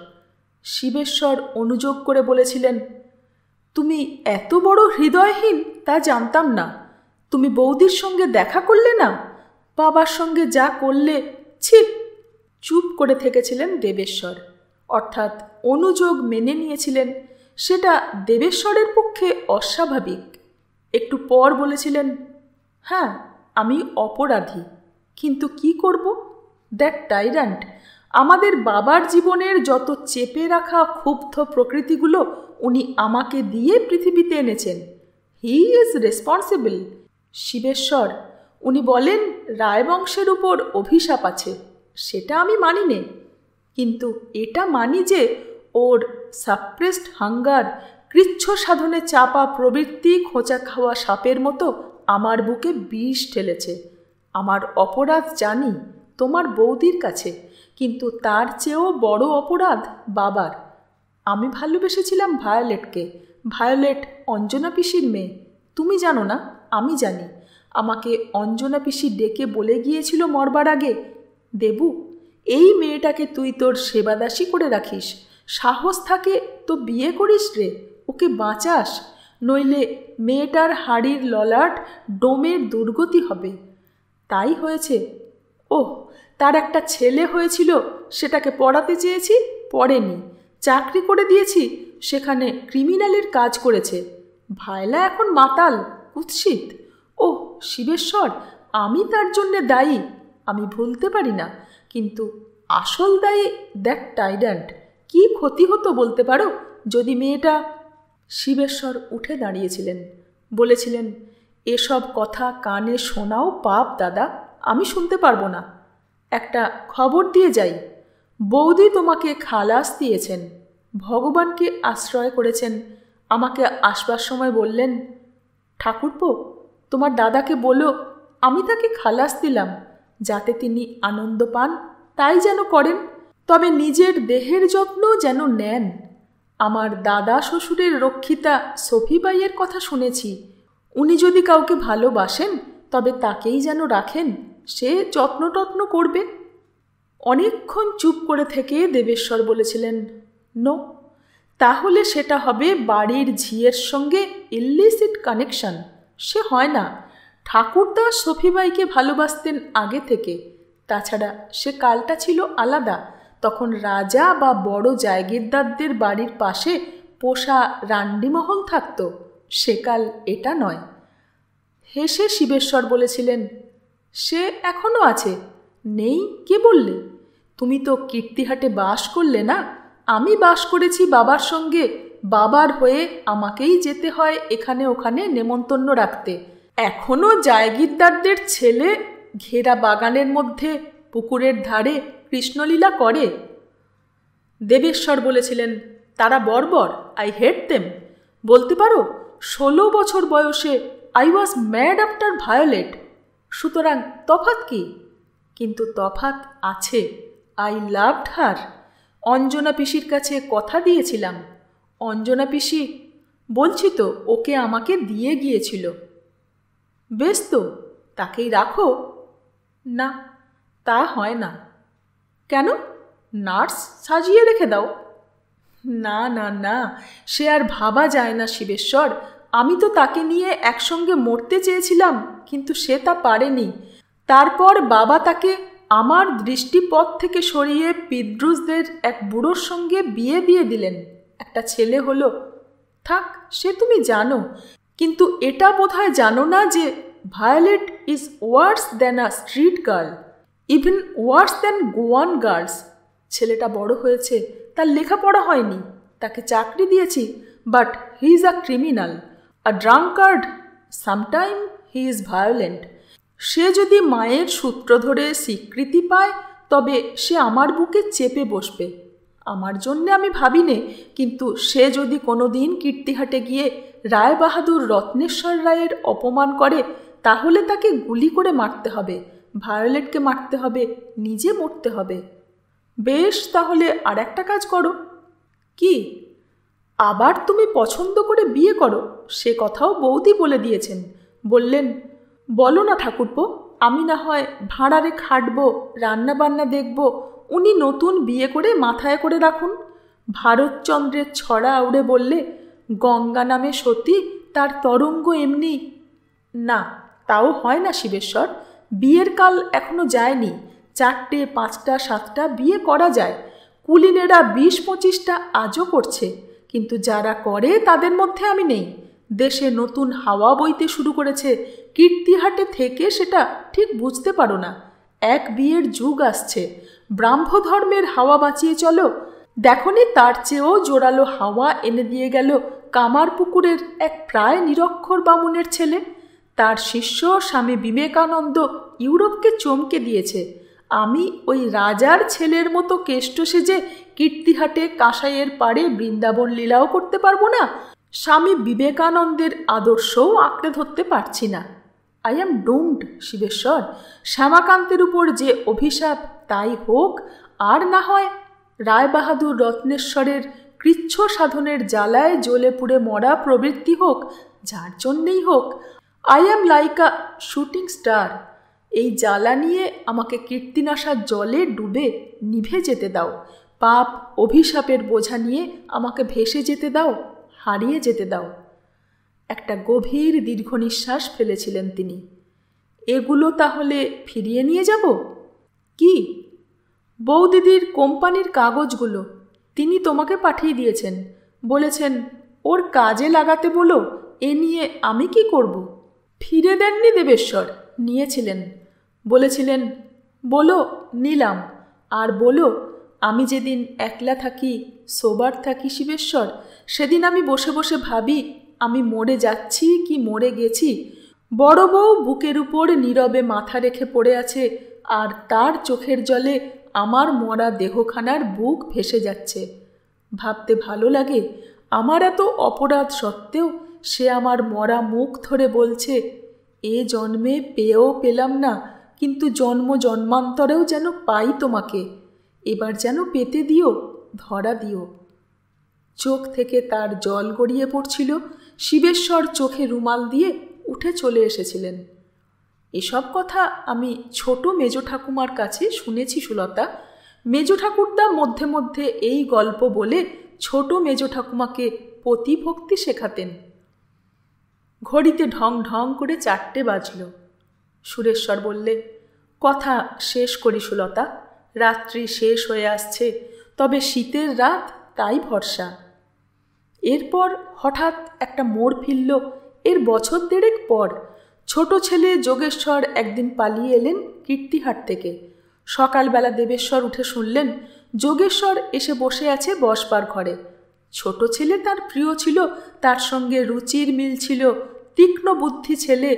শিবেশ্বর অনুযোগ করে বলেছিলেন, তুমি এত বড় হৃদয়হীন তা জানতাম না। তুমি বৌদির সঙ্গে দেখা করলে না, বাবার সঙ্গে যা করলে, ছিপ। চুপ করে থেকেছিলেন দেবেশ্বর, অর্থাৎ অনুযোগ মেনে নিয়েছিলেন। সেটা দেবেশ্বরের পক্ষে অস্বাভাবিক। একটু পর বলেছিলেন, হ্যাঁ আমি অপরাধী, কিন্তু কি করব? দ্যাট টাইরান্ট আমাদের বাবার জীবনের যত চেপে রাখা ক্ষুব্ধ প্রকৃতিগুলো উনি আমাকে দিয়ে পৃথিবীতে এনেছেন। He is responsible. শিবেশ্বর, উনি বলেন রায়বংশের উপর অভিশাপ আছে, সেটা আমি মানি নে, কিন্তু এটা মানি যে ওর সাপ্রেসড হাঙ্গার, কৃচ্ছ সাধনে চাপা প্রবৃত্তি খোঁচা খাওয়া সাপের মতো আমার বুকে বিষ ঠেলেছে। আমার অপরাধ জানি তোমার বৌদির কাছে, কিন্তু তার চেয়েও বড় অপরাধ বাবার। আমি ভালোবেসেছিলাম ভায়োলেটকে। ভায়োলেট অঞ্জনা পিসির মেয়ে। তুমি জানো না, আমি জানি। আমাকে অঞ্জনা পিসি ডেকে বলে গিয়েছিল মরবার আগে, দেবু এই মেয়েটাকে তুই তোর সেবাদাসী করে রাখিস, সাহস থাকে তো বিয়ে করিস রে, ওকে বাঁচাস, নইলে মেয়েটার হাড়ির ললাট ডোমের দুর্গতি হবে। তাই হয়েছে। ওহ, তার একটা ছেলে হয়েছিল, সেটাকে পড়াতে চেয়েছি, পড়েনি। চাকরি করে দিয়েছি, সেখানে ক্রিমিনালের কাজ করেছে। ভায়লা এখন মাতাল, কুৎসিত। ওহ শিবেশ্বর, আমি তার জন্যে দায়ী, আমি ভুলতে পারি না, কিন্তু আসল দায়ী দ্যাট টাইরান্ট। কি ক্ষতি হতো বলতে পারো যদি মেয়েটা... শিবেশ্বর উঠে দাঁড়িয়েছিলেন, বলেছিলেন, এসব কথা কানে শোনাও পাপ দাদা, আমি শুনতে পারবো না। একটা খবর দিয়ে যাই, বৌদি তোমাকে খালাস দিয়েছেন, ভগবানকে আশ্রয় করেছেন। আমাকে আসবার সময় বললেন, ঠাকুরপো তোমার দাদাকে বলো আমি তাকে খালাস দিলাম, যাতে তিনি আনন্দ পান তাই যেন করেন, তবে নিজের দেহের যত্ন যেন নেন। আমার দাদা শ্বশুরের রক্ষিতা সফিবাইয়ের কথা শুনেছি, উনি যদি কাউকে ভালোবাসেন তবে তাকেই যেন রাখেন, সে যত্ন করবে। অনেকক্ষণ চুপ করে থেকে দেবেশ্বর বলেছিলেন, নো, তাহলে সেটা হবে বাড়ির ঝিয়ের সঙ্গে ইলিসিট কানেকশন। সে হয় না। ঠাকুরদা সফিবাইকে ভালোবাসতেন আগে থেকে। তাছাড়া সে কালটা ছিল আলাদা, তখন রাজা বা বড় জায়গিরদারদের বাড়ির পাশে পোষা রান্ডিমহল থাকত। সেকাল এটা নয়। হেসে শিবেশ্বর বলেছিলেন, সে এখনও আছে। নেই কে বললে? তুমি তো কীর্তিহাটে বাস করলে না? আমি বাস করেছি বাবার সঙ্গে। বাবার হয়ে আমাকেই যেতে হয় এখানে ওখানে নেমন্তন্ন রাখতে। এখনও জায়গিরদারদের ছেলে ঘেরা বাগানের মধ্যে পুকুরের ধারে কৃষ্ণলীলা করে। দেবেশ্বর বলেছিলেন, তারা বর্বর, আই হেট দেম। বলতে পারো 16 বছর বয়সে I was mad after Violet. সুতরাং তফাৎ কি? কিন্তু তফাৎ আছে। আই লাভড হার। অঞ্জনা পিসির কাছে কথা দিয়েছিলাম। অঞ্জনা পিসি বলছি তো, ওকে আমাকে দিয়ে গিয়েছিল। বেশ তো, তাকেই রাখো। না, তা হয় না। কেন? নার্স সাজিয়ে রেখে দাও। না না না, সে আর ভাবা যায় না শিবেশ্বর। আমি তো তাকে নিয়ে একসঙ্গে মরতে চেয়েছিলাম, কিন্তু সে তা পারেনি। তারপর বাবা তাকে আমার দৃষ্টিপথ থেকে সরিয়ে পিদ্রুসদের এক বুড়োর সঙ্গে বিয়ে দিয়ে দিলেন। একটা ছেলে হলো। থাক, সে তুমি জানো। কিন্তু এটা বোধহয় জানো না যে Violet is worse than a street girl, even worse than Goan girls. ছেলেটা বড় হয়েছে, তার লেখাপড়া হয়নি, তাকে চাকরি দিয়েছি, but he is a criminal, a drunkard, sometime he is violent. সে যদি মায়ের সূত্র ধরে স্বীকৃতি পায় তবে সে আমার বুকে চেপে বসবে। আমার জন্যে আমি ভাবিনে, কিন্তু সে যদি কোনো দিন কীর্তিহাটে গিয়ে রায়বাহাদুর রত্নেশ্বর রায়ের অপমান করে, তাহলে তাকে গুলি করে মারতে হবে, ভায়োলেটকে মারতে হবে, নিজে মরতে হবে। বেশ, তাহলে আর একটা কাজ করো। কি? আবার তুমি পছন্দ করে বিয়ে করো। সে কথাও বৌদি বলে দিয়েছেন। বললেন, বলো না ঠাকুরপো, আমি না হয় ভাঁড়ারে খাটবো, রান্নাবান্না দেখব, উনি নতুন বিয়ে করে মাথায় করে রাখুন। ভারতচন্দ্রের ছড়া উড়ে বললে, গঙ্গা নামে সতী, তার তরঙ্গ এমনি। না, তাও হয় না শিবেশ্বর। বিয়ের কাল এখনো যায়নি। 4টে 5টা 7টা বিয়ে করা যায়। কুলিনেরা 20-25টা আজও করছে, কিন্তু যারা করে তাদের মধ্যে আমি নেই। দেশে নতুন হাওয়া বইতে শুরু করেছে। কীর্তিহাটে থেকে সেটা ঠিক বুঝতে পারো না। এক বিয়ের যুগ আসছে। ব্রাহ্মধর্মের হাওয়া বাঁচিয়ে চলো। দেখনি তার চেয়েও জোরালো হাওয়া এনে দিয়ে গেল কামারপুকুরের এক প্রায় নিরক্ষর বামুনের ছেলে। তার শিষ্য স্বামী বিবেকানন্দ ইউরোপকে চমকে দিয়েছে। আমি ওই রাজার ছেলের মতো কেষ্ট সেজে কীর্তিহাটে কাঁসাইয়ের পাড়ে বৃন্দাবন লীলাও করতে পারবো না। স্বামী বিবেকানন্দের আদর্শও আঁকড়ে ধরতে পারছি না। I am doomed Shibeswar. শ্যামাকান্তের উপর যে অভিশাপ, তাই হোক, আর না হয় রায়বাহাদুর রত্নেশ্বরের কৃচ্ছ সাধনের জ্বালায় জ্বলে পুড়ে মরা প্রবৃত্তি হোক, যার জন্যেই হোক। I am like a shooting star. এই জ্বালা নিয়ে আমাকে কীর্তিনাশার জলে ডুবে নিভে যেতে দাও। পাপ অভিশাপের বোঝা নিয়ে আমাকে ভেসে যেতে দাও, হারিয়ে যেতে দাও। একটা গভীর দীর্ঘ নিঃশ্বাস ফেলেছিলেন তিনি। এগুলো তাহলে ফিরিয়ে নিয়ে যাব? কি? বৌদিদির কোম্পানির কাগজগুলো তিনি তোমাকে পাঠিয়ে দিয়েছেন। বলেছেন ওর কাজে লাগাতে বলো। এ নিয়ে আমি কি করব? ফিরে দেননি দেবেশ্বর, নিয়েছিলেন। বলেছিলেন, বলো নিলাম। আর বলো, আমি যেদিন একলা থাকি, সোবার থাকি শিবেশ্বর, সেদিন আমি বসে বসে ভাবি আমি মরে যাচ্ছি কি মরে গেছি। বড় বউ বুকের উপর নীরবে মাথা রেখে পড়ে আছে, আর তার চোখের জলে আমার মরা দেহখানার বুক ভেসে যাচ্ছে। ভাবতে ভালো লাগে, আমার এত অপরাধ সত্ত্বেও সে আমার মরা মুখ ধরে বলছে, এ জন্মে পেয়েও পেলাম না, কিন্তু জন্ম জন্মান্তরেও যেন পাই তোমাকে। এবার যেন পেতে দিও, ধরা দিও। চোখ থেকে তার জল গড়িয়ে পড়ছিল। শিবেশ্বর চোখে রুমাল দিয়ে উঠে চলে এসেছিলেন। এসব কথা আমি ছোট মেজ ঠাকুমার কাছে শুনেছি সুলতা। মেজ ঠাকুরদা মধ্যে মধ্যে এই গল্প বলে ছোট মেজ ঠাকুমাকে পতিভক্তি শেখাতেন। ঘড়িতে ঢং ঢং করে 4টে বাজল। সুরেশ্বর বললে, কথা শেষ করি সুলতা। রাত্রি শেষ হয়ে আসছে, তবে শীতের রাত, তাই ভরসা। এরপর হঠাৎ একটা মোড় ফিরল। এর বছর 1.5 পর ছোট ছেলে যোগেশ্বর একদিন পালিয়ে এলেন কীর্তিহাট থেকে। সকালবেলা দেবেশ্বর উঠে শুনলেন যোগেশ্বর এসে বসে আছে বসবার ঘরে। ছোট ছেলে তার প্রিয় ছিল, তার সঙ্গে রুচির মিল ছিল। তীক্ষ্ণ বুদ্ধি ছেলে,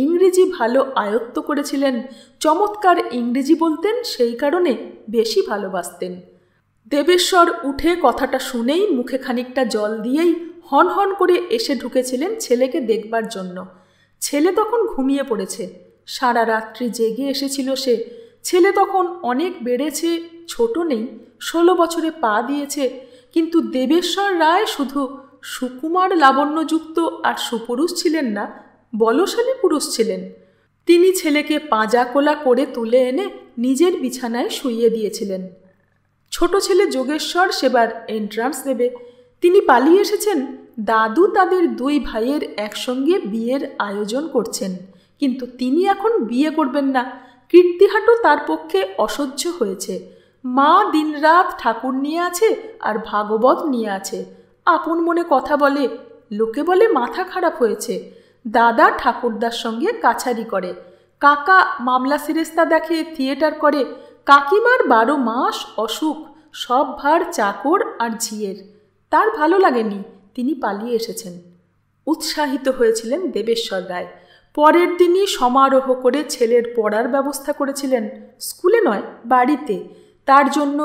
ইংরেজি ভালো আয়ত্ত করেছিলেন, চমৎকার ইংরেজি বলতেন, সেই কারণে বেশি ভালোবাসতেন। দেবেশ্বর উঠে কথাটা শুনেই মুখে খানিকটা জল দিয়েই হন হন করে এসে ঢুকেছিলেন ছেলেকে দেখবার জন্য। ছেলে তখন ঘুমিয়ে পড়েছে। সারা রাত্রি জেগে এসেছিল সে। ছেলে তখন অনেক বেড়েছে, ছোট নেই, 16 বছরে পা দিয়েছে। কিন্তু দেবেশ্বর রায় শুধু সুকুমার লাবণ্যযুক্ত আর সুপুরুষ ছিলেন না, বলশালী পুরুষ ছিলেন। তিনি ছেলেকে পাঁজাকোলা করে তুলে এনে নিজের বিছানায় শুইয়ে দিয়েছিলেন। ছোট ছেলে যোগেশ্বর সেবার এন্ট্রান্স দেবে। তিনি পালিয়ে এসেছেন। দাদু তাদের 2 ভাইয়ের একসঙ্গে বিয়ের আয়োজন করছেন, কিন্তু তিনি এখন বিয়ে করবেন না। কীর্তিহাটও তার পক্ষে অসহ্য হয়েছে। মা দিনরাত ঠাকুর নিয়ে আছে আর ভাগবত নিয়ে আছে। আপন মনে কথা বলে, লোকে বলে মাথা খারাপ হয়েছে। দাদা ঠাকুরদার সঙ্গে কাছারি করে, কাকা মামলা সিরেস্তা দেখে, থিয়েটার করে। কাকিমার 12 মাস অসুখ, সব ভার চাকর আর ঝিয়ের। তার ভালো লাগেনি, তিনি পালিয়ে এসেছেন। উৎসাহিত হয়েছিলেন দেবেশ্বর রায়। পরের দিনই সমারোহ করে ছেলের পড়ার ব্যবস্থা করেছিলেন। স্কুলে নয়, বাড়িতে। তার জন্য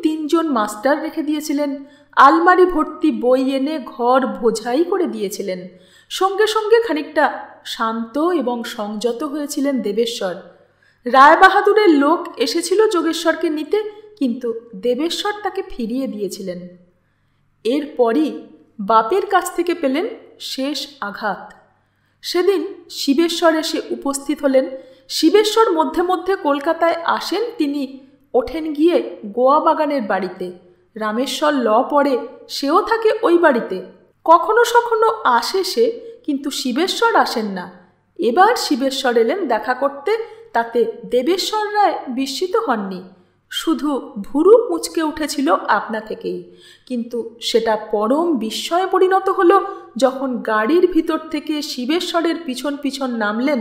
3 জন মাস্টার রেখে দিয়েছিলেন। আলমারি ভর্তি বই এনে ঘর বোঝাই করে দিয়েছিলেন। সঙ্গে সঙ্গে খানিকটা শান্ত এবং সংযত হয়েছিলেন দেবেশ্বর। রায়বাহাদুরের লোক এসেছিল যোগেশ্বরকে নিতে, কিন্তু দেবেশ্বর তাকে ফিরিয়ে দিয়েছিলেন। এরপরই বাপের কাছ থেকে পেলেন শেষ আঘাত। সেদিন শিবেশ্বর এসে উপস্থিত হলেন। শিবেশ্বর মধ্যে মধ্যে কলকাতায় আসেন। তিনি ওঠেন গিয়ে গোয়া বাগানের বাড়িতে। রামেশ্বর ল পড়ে, সেও থাকে ওই বাড়িতে। কখনো সখনো আসে সে, কিন্তু শিবেশ্বর আসেন না। এবার শিবেশ্বর এলেন দেখা করতে, তাতে দেবেশ্বর রায় বিস্মিত হননি। শুধু ভুরু মুচকে উঠেছিল আপনা থেকেই, কিন্তু সেটা পরম বিস্ময়ে পরিণত হলো যখন গাড়ির ভিতর থেকে শিবেশ্বরের পিছন পিছন নামলেন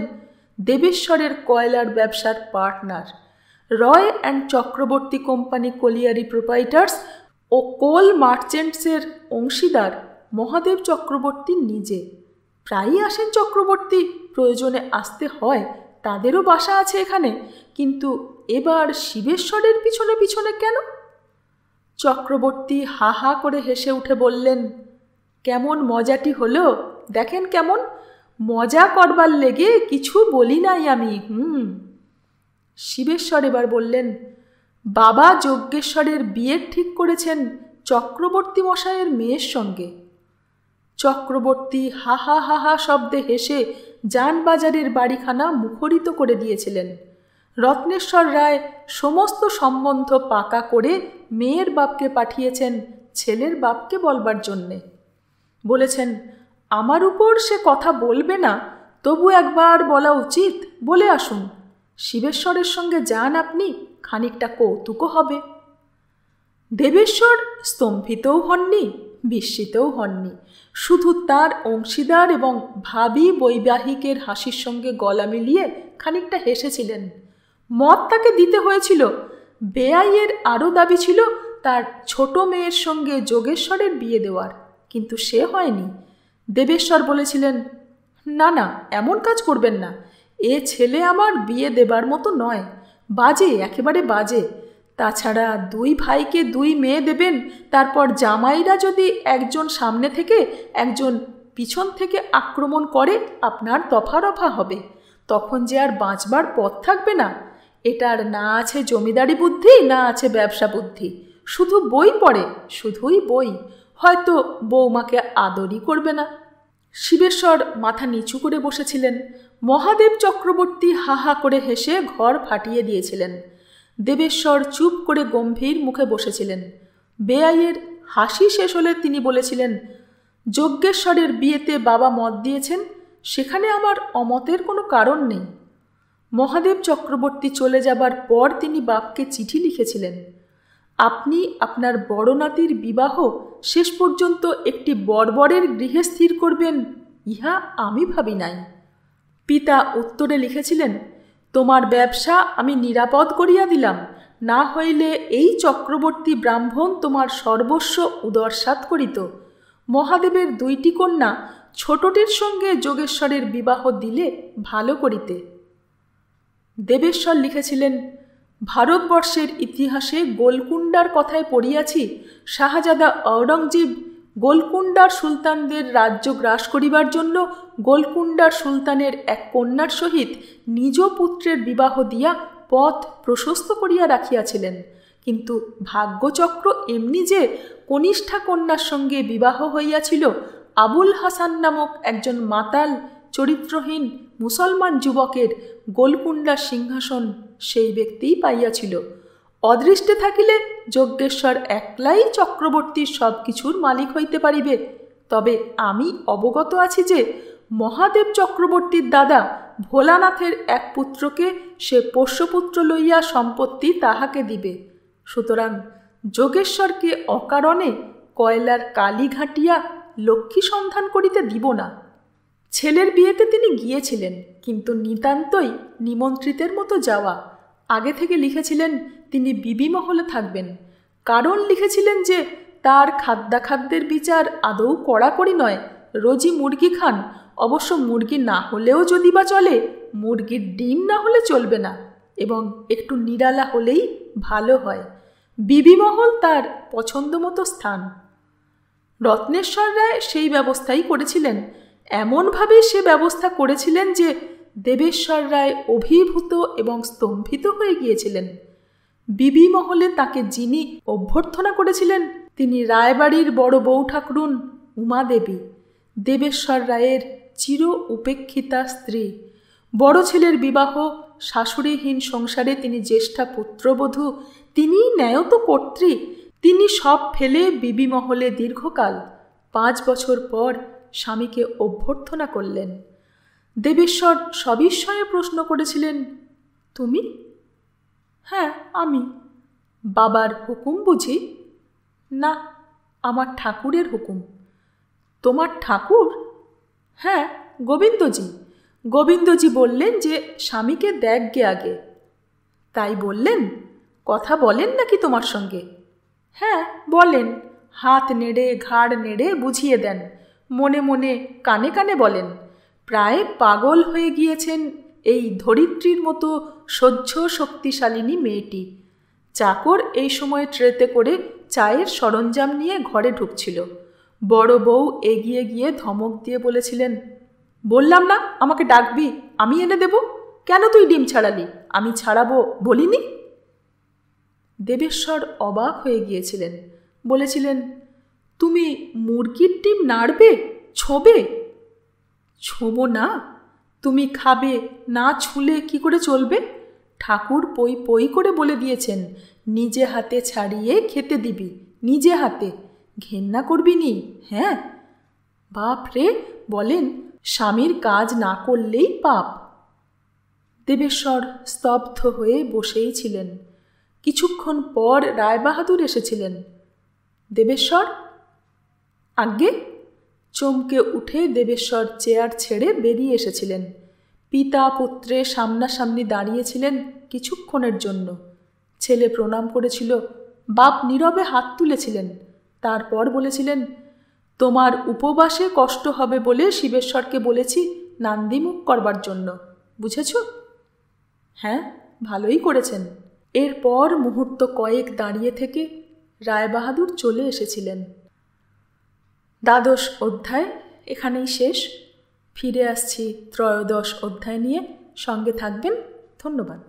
দেবেশ্বরের কয়লার ব্যবসার partner, Roy and Chakraborty company colliery proprietors ও কোল মার্চেন্টসের অংশীদার মহাদেব চক্রবর্তী নিজে। প্রায়ই আসেন চক্রবর্তী, প্রয়োজনে আসতে হয়, তাদেরও বাসা আছে এখানে। কিন্তু এবার শিবেশ্বরের পিছনে পিছনে কেন? চক্রবর্তী হা হা করে হেসে উঠে বললেন, কেমন মজাটি হলো দেখেন কেমন। মজা করবার লেগে কিছু বলি নাই আমি। শিবেশ্বর এবার বললেন, বাবা যজ্ঞেশ্বরের বিয়ে ঠিক করেছেন চক্রবর্তী মশাইয়ের মেয়ের সঙ্গে। চক্রবর্তী হা হা হা হা শব্দে হেসে যানবাজারের বাড়িখানা মুখরিত করে দিয়েছিলেন। রত্নেশ্বর রায় সমস্ত সম্বন্ধ পাকা করে মেয়ের বাপকে পাঠিয়েছেন ছেলের বাপকে বলবার জন্যে। বলেছেন, আমার উপর সে কথা বলবে না, তবু একবার বলা উচিত, বলে আসুন। শিবেশ্বরের সঙ্গে যান আপনি, খানিকটা কৌতুকও হবে। দেবেশ্বর স্তম্ভিতও হননি, বিস্মিতও হননি। শুধু তার অংশীদার এবং ভাবী বৈবাহিকের হাসির সঙ্গে গলা মিলিয়ে খানিকটা হেসেছিলেন। মত তাকে দিতে হয়েছিল। বেআইয়ের আরও দাবি ছিল তার ছোট মেয়ের সঙ্গে যোগেশ্বরের বিয়ে দেওয়ার, কিন্তু সে হয়নি। দেবেশ্বর বলেছিলেন, না না, এমন কাজ করবেন না। এ ছেলে আমার বিয়ে দেবার মতো নয়, বাজে, একেবারে বাজে। তাছাড়া 2 ভাইকে 2 মেয়ে দেবেন, তারপর জামাইরা যদি একজন সামনে থেকে একজন পিছন থেকে আক্রমণ করে আপনার দফারফা হবে, তখন যে আর বাঁচবার পথ থাকবে না। এটার না আছে জমিদারি বুদ্ধি, না আছে ব্যবসা বুদ্ধি, শুধু বই পড়ে, শুধুই বই। হয়তো বৌমাকে আদরই করবে না। শিবেশ্বর মাথা নিচু করে বসেছিলেন। মহাদেব চক্রবর্তী হা হা করে হেসে ঘর ফাটিয়ে দিয়েছিলেন। দেবেশ্বর চুপ করে গম্ভীর মুখে বসেছিলেন। বেআইয়ের হাসি শেষ হলে তিনি বলেছিলেন, যজ্ঞেশ্বরের বিয়েতে বাবা মত দিয়েছেন, সেখানে আমার অমতের কোনো কারণ নেই। মহাদেব চক্রবর্তী চলে যাবার পর তিনি বাপকে চিঠি লিখেছিলেন, আপনি আপনার বড় নাতির বিবাহ শেষ পর্যন্ত একটি বর্বরের গৃহে স্থির করবেন, ইহা আমি ভাবি নাই। পিতা উত্তরে লিখেছিলেন, তোমার ব্যবসা আমি নিরাপদ করিয়া দিলাম, না হইলে এই চক্রবর্তী ব্রাহ্মণ তোমার সর্বস্ব উদরসাৎ করিত। মহাদেবের 2টি কন্যা, ছোটটির সঙ্গে যোগেশ্বরের বিবাহ দিলে ভালো করিতে। দেবেশ্বর লিখেছিলেন, ভারতবর্ষের ইতিহাসে গোলকুন্ডার কথায় পড়িয়াছি, শাহজাদা ঔরঙ্গজেব গোলকুন্ডার সুলতানদের রাজ্য গ্রাস করিবার জন্য গোলকুন্ডার সুলতানের এক কন্যার সহিত নিজ পুত্রের বিবাহ দিয়া পথ প্রশস্ত করিয়া রাখিয়াছিলেন। কিন্তু ভাগ্যচক্র এমনি যে কনিষ্ঠা কন্যার সঙ্গে বিবাহ হইয়াছিল আবুল হাসান নামক একজন মাতাল চরিত্রহীন মুসলমান যুবকের গোলকুন্ডার সিংহাসন সেই ব্যক্তিই পাইয়াছিল। অদৃষ্টে থাকিলে যজ্ঞেশ্বর একলাই চক্রবর্তীর সব কিছুর মালিক হইতে পারিবে। তবে আমি অবগত আছি যে মহাদেব চক্রবর্তীর দাদা ভোলানাথের এক পুত্রকে সে পোষ্যপুত্র লইয়া সম্পত্তি তাহাকে দিবে। সুতরাং যোগেশ্বরকে অকারণে কয়লার কালি ঘাটিয়া লক্ষ্মী সন্ধান করিতে দিব না। ছেলের বিয়েতে তিনি গিয়েছিলেন, কিন্তু নিতান্তই নিমন্ত্রিতের মতো যাওয়া। আগে থেকে লিখেছিলেন তিনি বিবি মহলে থাকবেন। কারণ লিখেছিলেন যে তার খাদ্যাখাদ্যের বিচার আদৌ কড়াকড়ি নয়, রোজই মুরগি খান। অবশ্য মুরগি না হলেও যদি বা চলে, মুরগির ডিম না হলে চলবে না, এবং একটু নিরালা হলেই ভালো হয়। বিবি মহল তার পছন্দ মতো স্থান। রত্নেশ্বর রায় সেই ব্যবস্থাই করেছিলেন। এমনভাবে সে ব্যবস্থা করেছিলেন যে দেবেশ্বর রায় অভিভূত এবং স্তম্ভিত হয়ে গিয়েছিলেন। বিবি মহলে তাকে যিনি অভ্যর্থনা করেছিলেন তিনি রায়বাড়ির বড় বউ ঠাকুরুন উমাদেবী, দেবেশ্বর রায়ের চির উপেক্ষিতা স্ত্রী। বড় ছেলের বিবাহ, শাশুড়িহীন সংসারে তিনি জ্যেষ্ঠা পুত্রবধূ, তিনিই ন্যায়ত কর্ত্রী। তিনি সব ফেলে বিবি মহলে দীর্ঘকাল 5 বছর পর স্বামীকে অভ্যর্থনা করলেন। দেবেশ্বর সবিস্ময়ে প্রশ্ন করেছিলেন, তুমি? হ্যাঁ, আমি। বাবার হুকুম বুঝি? না, আমার ঠাকুরের হুকুম। তোমার ঠাকুর? হ্যাঁ, গোবিন্দজি। গোবিন্দজি বললেন যে স্বামীকে দেখগে আগে। তাই বললেন? কথা বলেন নাকি তোমার সঙ্গে? হ্যাঁ, বলেন। হাত নেড়ে ঘাড় নেড়ে বুঝিয়ে দেন, মনে মনে কানে কানে বলেন। প্রায় পাগল হয়ে গিয়েছেন এই ধরিত্রীর মতো সহ্য শক্তিশালিনী মেয়েটি। চাকর এই সময় ট্রেতে করে চায়ের সরঞ্জাম নিয়ে ঘরে ঢুকছিল। বড় বউ এগিয়ে গিয়ে ধমক দিয়ে বলেছিলেন, বললাম না আমাকে ডাকবি, আমি এনে দেব। কেন তুই ডিম ছাড়ালি? আমি ছাড়াবো বলিনি? দেবেশ্বর অবাক হয়ে গিয়েছিলেন। বলেছিলেন, তুমি মুরগির ডিম নাড়বে, ছোঁবে? ছোঁবো না? তুমি খাবে, না ছুলে কি করে চলবে? ঠাকুর পই পই করে বলে দিয়েছেন, নিজে হাতে ছাড়িয়ে খেতে দিবি, নিজে হাতে। ঘেন্না করবি নি? হ্যাঁ। বাপ রে, বলেন স্বামীর কাজ না করলেই পাপ। দেবেশ্বর স্তব্ধ হয়ে বসেই ছিলেন। কিছুক্ষণ পর রায়বাহাদুর এসেছিলেন। দেবেশ্বর? আজ্ঞে। চমকে উঠে দেবেশ্বর চেয়ার ছেড়ে বেরিয়ে এসেছিলেন। পিতা পুত্রে সামনাসামনি দাঁড়িয়েছিলেন কিছুক্ষণের জন্য। ছেলে প্রণাম করেছিল, বাপ নীরবে হাত তুলেছিলেন। তারপর বলেছিলেন, তোমার উপবাসে কষ্ট হবে বলে শিবেশ্বরকে বলেছি নান্দিমুখ করবার জন্য, বুঝেছ? হ্যাঁ, ভালোই করেছেন। এরপর মুহূর্ত কয়েক দাঁড়িয়ে থেকে রায়বাহাদুর চলে এসেছিলেন। 12 অধ্যায় এখানেই শেষ। ফিরে আসছি 13 অধ্যায় নিয়ে। সঙ্গে থাকবেন। ধন্যবাদ।